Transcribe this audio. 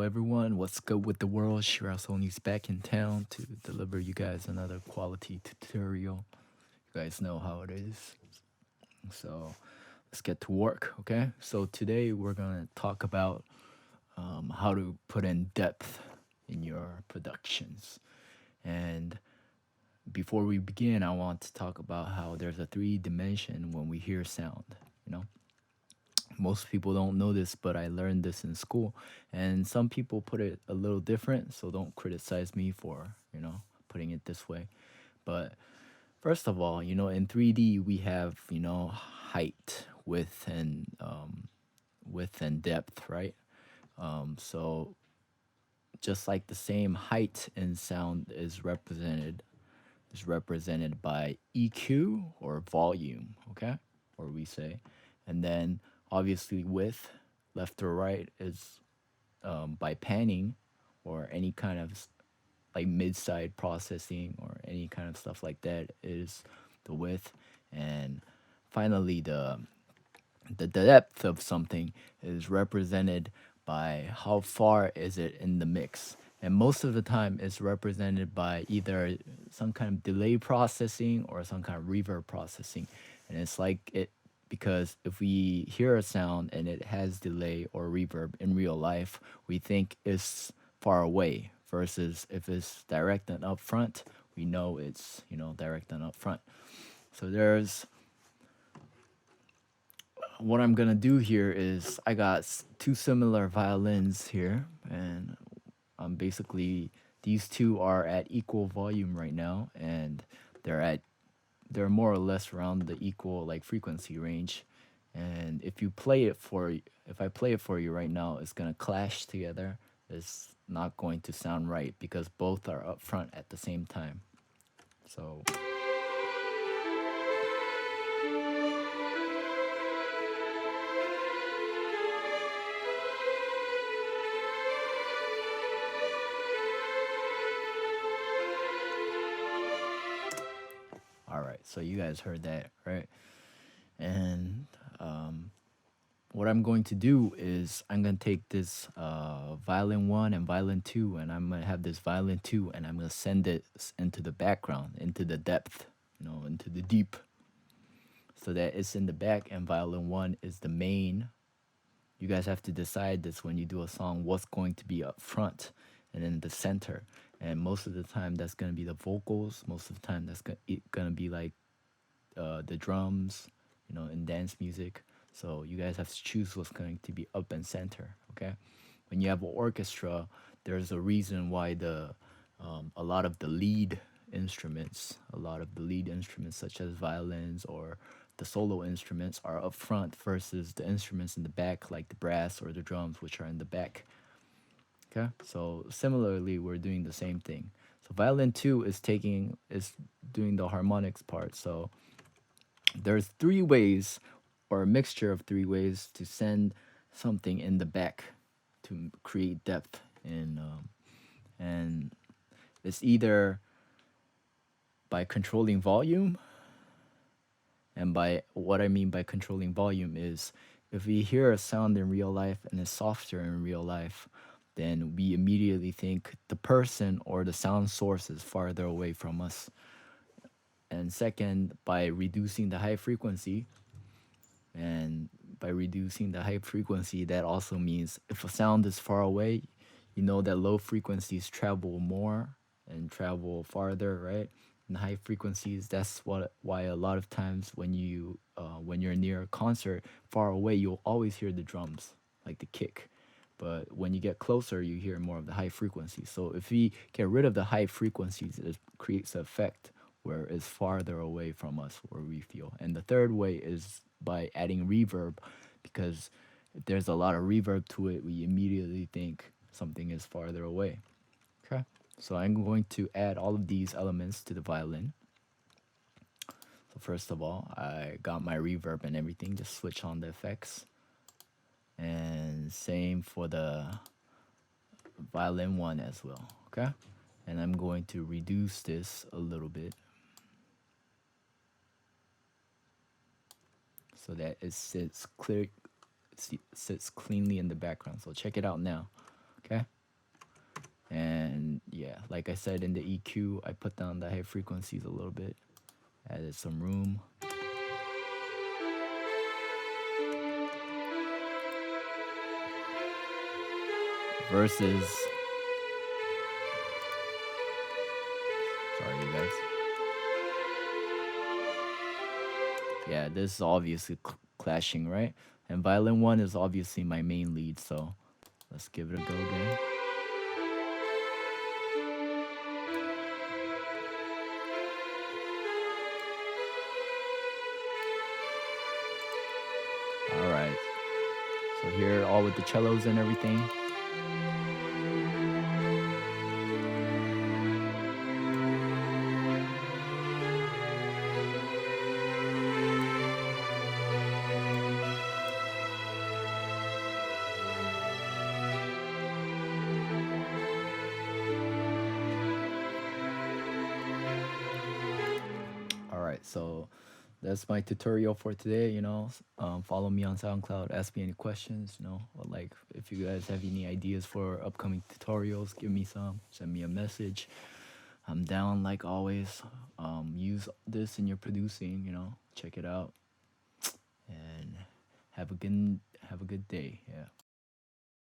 everyone, what's good with the world? Sirasonilynx back in town to deliver you guys another quality tutorial. You guys know how it is. So let's get to work, okay? So today we're gonna talk about how to put in depth in your productions. And before we begin, I want to talk about how there's a 3 dimension when we hear sound, you know? Most people don't know this, but I learned this in school, and some people put it a little different, so don't criticize me for putting it this way. But first of all, in 3D we have height, width and depth, right? So just like the same, height in sound is represented by EQ or volume, okay? Or we say, and then obviously width, left or right, is by panning or any kind of like mid-side processing or any kind of stuff like that is the width, and finally the depth of something is represented by how far is it in the mix, and most of the time it's represented by either some kind of delay processing or some kind of reverb processing. And it's like it, because if we hear a sound and it has delay or reverb in real life, we think it's far away, versus if it's direct and upfront, we know it's direct and upfront. So there's what I'm gonna do here is I got 2 similar violins here, and basically these two are at equal volume right now, and they're more or less around the equal like frequency range. And if I play it for you right now, it's gonna clash together. It's not going to sound right because both are up front at the same time. So all right, so you guys heard that, right? And what I'm going to do is I'm going to take this violin 1 and violin 2, and I'm going to have this violin 2, and I'm going to send it into the background, into the depth, into the deep, so that it's in the back, and violin 1 is the main. You guys have to decide this when you do a song, what's going to be up front and in the center. And most of the time that's going to be the vocals. Most of the time that's going to be like the drums, in dance music. So you guys have to choose what's going to be up and center, okay? When you have an orchestra, there's a reason why a lot of the lead instruments, such as violins or the solo instruments, are up front versus the instruments in the back, like the brass or the drums, which are in the back. Okay, so similarly, we're doing the same thing. So violin 2 is doing the harmonics part. So there's 3 ways, or a mixture of 3 ways, to send something in the back to create depth and it's either by controlling volume. And by what I mean by controlling volume is, if we hear a sound in real life and it's softer in real life, then we immediately think the person or the sound source is farther away from us. And second, by reducing the high frequency, that also means if a sound is far away, that low frequencies travel more and travel farther, right? And high frequencies, that's why a lot of times when you're near a concert far away, you'll always hear the drums, like the kick. But when you get closer, you hear more of the high frequencies. So if we get rid of the high frequencies, it creates an effect where it's farther away from us, where we feel. And the third way is by adding reverb, because if there's a lot of reverb to it, we immediately think something is farther away. Okay, so I'm going to add all of these elements to the violin. So first of all, I got my reverb and everything, just switch on the effects. And same for the violin 1 as well, okay? And I'm going to reduce this a little bit so that it sits cleanly in the background. So check it out now, okay? And yeah, like I said, in the EQ, I put down the high frequencies a little bit, added some room. Versus, sorry you guys. Yeah, this is obviously clashing, right? And violin 1 is obviously my main lead, so let's give it a go again. All right. So here, all with the cellos and everything. All right, so that's my tutorial for today. Follow me on SoundCloud, ask me any questions, or like if you guys have any ideas for upcoming tutorials, give me some, send me a message. I'm down like always. Use this in your producing, check it out. And have a good day. Yeah.